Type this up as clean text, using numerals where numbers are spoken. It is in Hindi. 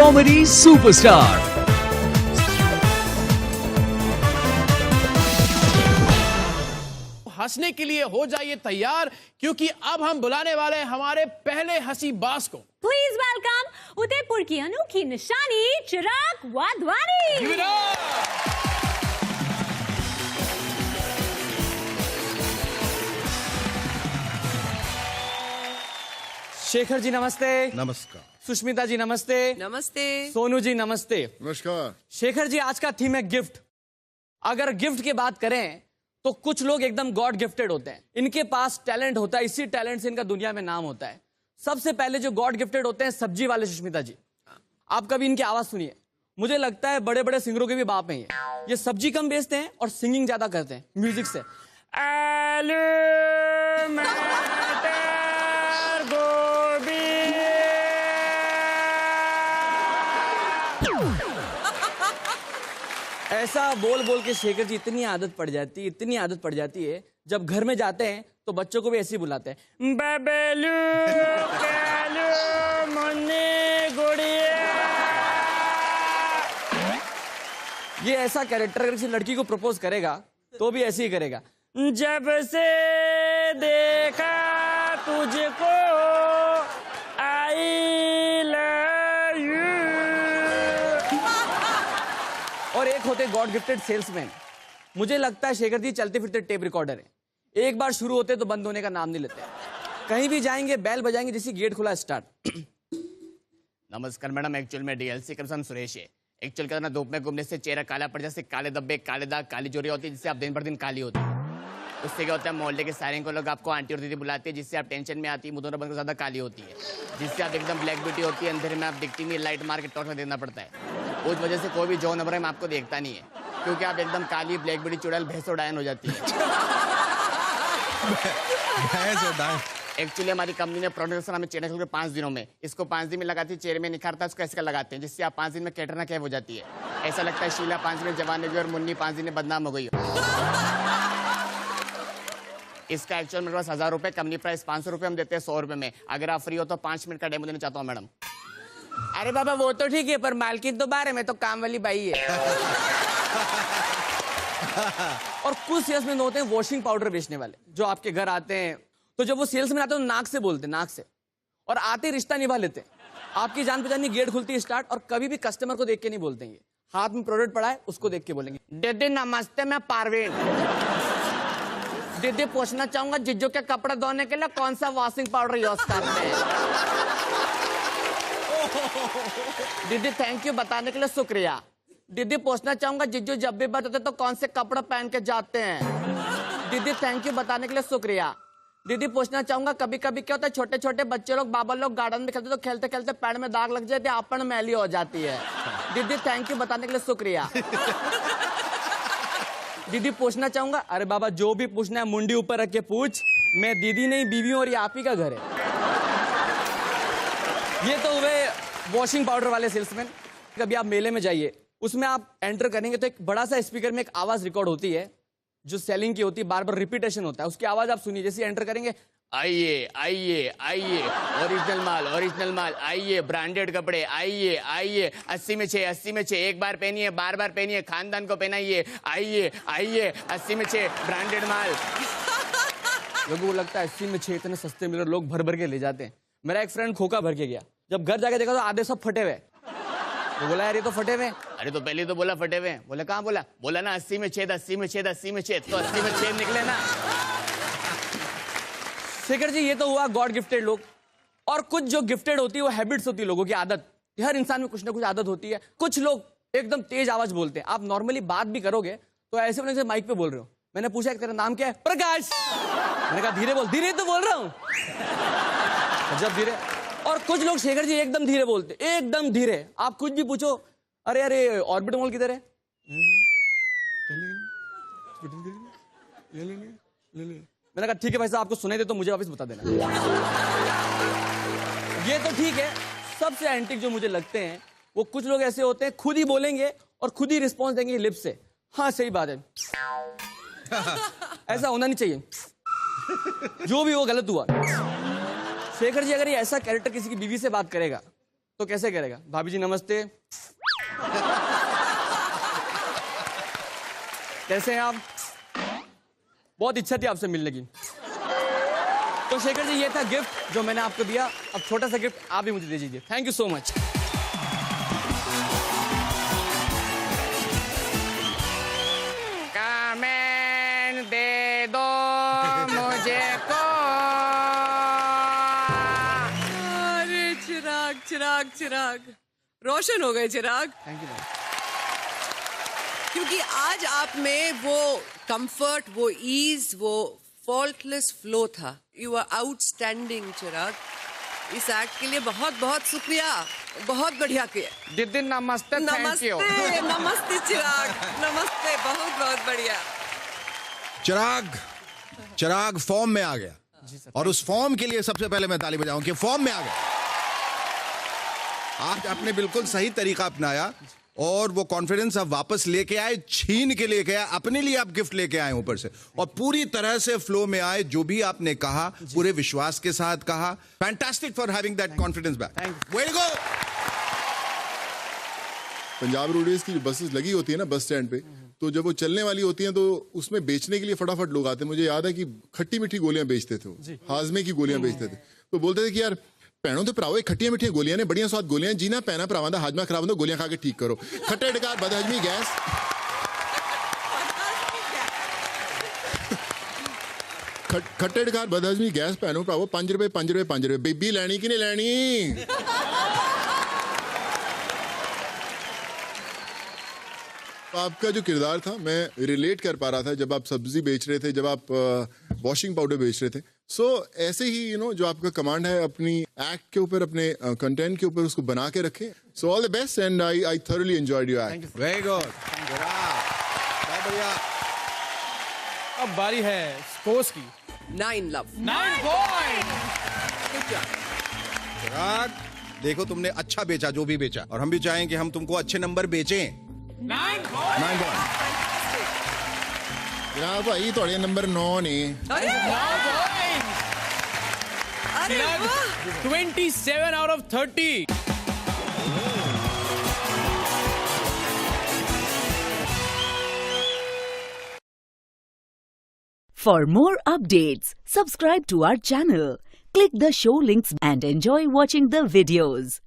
Comedy superstar. हंसने के लिए हो जाइए तैयार, क्योंकि अब हम बुलाने वाले हैं हमारे पहले हंसी बाज को। प्लीज वेलकम उदयपुर की अनोखी निशानी चिराग वाधवानी। शेखर जी नमस्ते। नमस्कार। सुष्मिता जी नमस्ते। नमस्ते। सोनू जी नमस्ते। नमस्कार। शेखर जी आज का थीम है गिफ्ट। अगर गिफ्ट की बात करें तो कुछ लोग एकदम गॉड गिफ्टेड होते हैं, इनके पास टैलेंट होता है, इसी टैलेंट से इनका दुनिया में नाम होता है। सबसे पहले जो गॉड गिफ्टेड होते हैं सब्जी वाले सुष्मिता जी, आप कभी इनकी आवाज सुनिए, मुझे लगता है बड़े बड़े सिंगरों के भी बाप हैं ये सब्जी कम बेचते हैं और सिंगिंग ज्यादा करते हैं म्यूजिक से। आलू मटर गोभी। ऐसा बोल बोल के शेखर जी इतनी आदत पड़ जाती है जब घर में जाते हैं तो बच्चों को भी ऐसे ही बुलाते हैं, बबलू कालू मुन्नी गुड़िया। ये ऐसा कैरेक्टर अगर किसी लड़की को प्रपोज करेगा तो भी ऐसे ही करेगा, जब से देखा तुझको आई लव यू। और एक होते गॉड गिफ्टेड सेल्समैन, मुझे लगता है शेखर जी चलते फिरते टेप रिकॉर्डर है, एक बार शुरू होते तो बंद होने का नाम नहीं लेते। कहीं भी जाएंगे बैल बजाएंगे जैसे गेट खुला स्टार्ट। नमस्कार मैडम, एक्चुअल में डीएलसी कर्सन सुरेश है। एक्चुअल क्या ना धूप में घूमने से चेहरा काला पड़ जाए, काले धब्बे काले दाग काली जोरी होती है जिससे आप दिन भर दिन काली होती है। उससे क्या होता है मोहल्ले के सारे को लोग आपको आंटी और दीदी बुलाते हैं, जिससे आप टेंशन में आती है, मुंह बनकर ज्यादा काली होती है, जिससे आप एकदम ब्लैक ब्यूटी होती है, अंधेरे में आप दिखती नहीं, लाइट मार के टॉर्च में देना पड़ता है। उस वजह से कोई भी जो नंबर में आपको देखता नहीं है, क्योंकि आप एकदम काली ब्लैक ब्यूटी चुड़ैल भैंसो डायन हो जाती है। एक्चुअली हमारी कंपनी ने प्रोडक्ट हमें चेहरा के 5 दिनों में, इसको 5 दिन में लगाती है, चेहरे में निखारता है, उसको ऐसे लगाते हैं जिससे आप 5 दिन में कैटरीना कैफ हो जाती है। ऐसा लगता है शीला 5 दिन में जवान हुई और मुन्नी 5 दिन में बदनाम हो गई। इसका एक्चुअल मेरे पास 1000 रुपए, कंपनी प्राइस 500 रुपए, हम देते हैं 100 रुपए में। अगर आप फ्री हो तो 5 मिनट का डेमो देना चाहता हूँ मैडम। अरे बाबा वो तो ठीक है, पर मालकिन तो बाहर है, मैं तो काम वाली बाई है। और कुछ सेल्समैन होते हैं वॉशिंग पाउडर बेचने वाले, जो आपके घर आते हैं, तो जब वो सेल्समैन आते हैं तो नाक से बोलते हैं, नाक से, और आते रिश्ता निभा लेते हैं। आपकी जान पहचान गेट खुलती है स्टार्ट, और कभी भी कस्टमर को देख के नहीं बोलते ये, हाथ में प्रोडक्ट पड़ा है उसको देख के बोलेंगे, दीदी नमस्ते मैं पारवीन, दीदी पूछना चाहूंगा जिज्जू के कपड़े धोने के लिए कौन सा वॉशिंग पाउडर यूज करते हैं। दीदी थैंक यू बताने के लिए शुक्रिया। दीदी पूछना चाहूंगा जिज्जू जब भी बताते तो कौन से कपड़े पहन के जाते हैं। दीदी थैंक यू बताने के लिए शुक्रिया। दीदी पूछना चाहूंगा कभी कभी क्या होता है, छोटे छोटे बच्चे लोग बाबा लोग गार्डन में खेलते तो खेलते खेलते पैर में दाग लग जाते, आपन मैली हो जाती है। दीदी थैंक यू बताने के लिए शुक्रिया। दीदी पूछना चाहूंगा, अरे बाबा जो भी पूछना है मुंडी ऊपर रख के पूछ, मैं दीदी नहीं बीवी हूं और ये आप ही का घर है। ये तो हुए वॉशिंग पाउडर वाले सेल्समैन। कभी आप मेले में जाइए, उसमें आप एंटर करेंगे तो एक बड़ा सा स्पीकर में एक आवाज रिकॉर्ड होती है जो सेलिंग की होती है, बार बार रिपीटेशन होता है, उसकी आवाज आप सुनिए। जैसे एंटर करेंगे, आइए आइए आइए, ओरिजिनल माल आइए, ब्रांडेड कपड़े आइए आइए, 80 में 6 80 में 6, एक बार पहनिए बार बार पहनिए, खानदान को पहनाइए, आइए आइए 80 में 6 ब्रांडेड माल। लोगों को लगता है 80 में 6 इतने सस्ते मिल रहे, लोग भर भर के ले जाते हैं। मेरा एक फ्रेंड खोखा भर के गया, जब घर जाके देखा तो आधे सब फटे हुए, तो बोला यार ये तो फटे हुए। अरे तो पहले तो बोला फटे हुए, बोले कहाँ बोला, बोला ना 80 में छेद 80 में छेद 80 में छेद, तो 80 में छेद निकले ना। शेखर जी ये तो हुआ गॉड गिफ्टेड लोग। और कुछ जो गिफ्टेड होती है वो हैबिट्स होती है, लोगों की आदत। हर इंसान में कुछ ना कुछ आदत होती है। कुछ लोग एकदम तेज आवाज बोलते हैं, आप नॉर्मली बात भी करोगे तो ऐसे बोले जैसे माइक पे बोल रहे हो। मैंने पूछा तेरा नाम क्या है, प्रकाश। मैंने कहा धीरे बोल, धीरे तो बोल रहा हूँ, जब धीरे। और कुछ लोग शेखर जी एकदम धीरे बोलते, एकदम धीरे, आप कुछ भी पूछो, अरे अरे ऑर्बिट मॉल किधर है, मैंने कहा ठीक है भाई साहब आपको सुनाई दे तो मुझे वापस बता देना। ये तो ठीक है। सबसे एंटिक जो मुझे लगते हैं वो कुछ लोग ऐसे होते हैं खुद ही बोलेंगे और खुद ही रिस्पॉन्स देंगे लिप से, हाँ सही बात है। ऐसा होना नहीं चाहिए, जो भी वो गलत हुआ। शेखर जी अगर ये ऐसा कैरेक्टर किसी की बीवी से बात करेगा तो कैसे करेगा? भाभी जी नमस्ते। कैसे हैं आप? बहुत इच्छा थी आपसे मिलने की। तो शेखर जी, ये था गिफ्ट जो मैंने आपको दिया। अब छोटा सा गिफ्ट आप भी मुझे दे दीजिए। Thank you so much. Comment दे दो मुझे को। अरे चिराग चिराग चिराग, रोशन हो गए चिराग, थैंक यू। क्योंकि आज आप में वो कंफर्ट, वो ईज, वो फॉल्टलेस फ्लो था। यू आर आउटस्टैंडिंग चिराग। इस एक्ट के लिए बहुत बहुत शुक्रिया, बहुत बढ़िया किया। दीदी नमस्ते। Thank you. नमस्ते नमस्ते चिराग, नमस्ते, बहुत बहुत बढ़िया। चिराग फॉर्म में आ गया, और उस फॉर्म के लिए सबसे पहले मैं ताली बजाऊं कि फॉर्म में आ गया। आज आपने बिल्कुल सही तरीका अपनाया और वो कॉन्फिडेंस आप वापस लेके आए, छीन के लेके आए, अपने लिए आप गिफ्ट लेके आए ऊपर से, और पूरी तरह से फ्लो में आए। जो भी आपने कहा पूरे विश्वास के साथ कहा। Fantastic for having that confidence back. Very good. Punjab roadways की जो बसेस लगी होती है ना बस स्टैंड पे, तो जब वो चलने वाली होती हैं तो उसमें बेचने के लिए फटाफट लोग आते हैं। मुझे याद है कि खट्टी मीठी गोलियां बेचते थे वो, हाजमे की गोलियां बेचते थे। तो बोलते थे कि यार भैनों तो भराओ, खट्टियां मीठियां गोलियां ने, बड़ियां स्वाद गोलियां जी ना, पैना भरावां दा हाजमा खराब होंदा, गोलियां खा के ठीक करो। खट्टे डकार बदहजमी गैस। खट्टे डकार बदहजमी गैस भैनों भराओ, 5 रुपए 5 रुपए 5 रुपए। बेबी लैनी कि नहीं लैनी? आपका जो किरदार था मैं रिलेट कर पा रहा था जब आप सब्जी बेच रहे थे, जब आप वॉशिंग पाउडर बेच रहे थे। सो ऐसे ही जो आपका कमांड है अपनी एक्ट के ऊपर, अपने कंटेंट के ऊपर, उसको बना के रखें। So all the best and I thoroughly enjoyed your act. Very good, बहुत बढ़िया। अब बारी है स्कोर्स की। 9 लव। 9 पॉइंट। चिराग देखो, तुमने अच्छा बेचा जो भी बेचा, और हम भी चाहें कि हम तुमको अच्छे नंबर बेचें। 9 पॉइंट। यार भाई थोड़े नंबर 9 ने। अरे वाह। 27 out of 30. For more updates, subscribe to our channel, click the show links and enjoy watching the videos.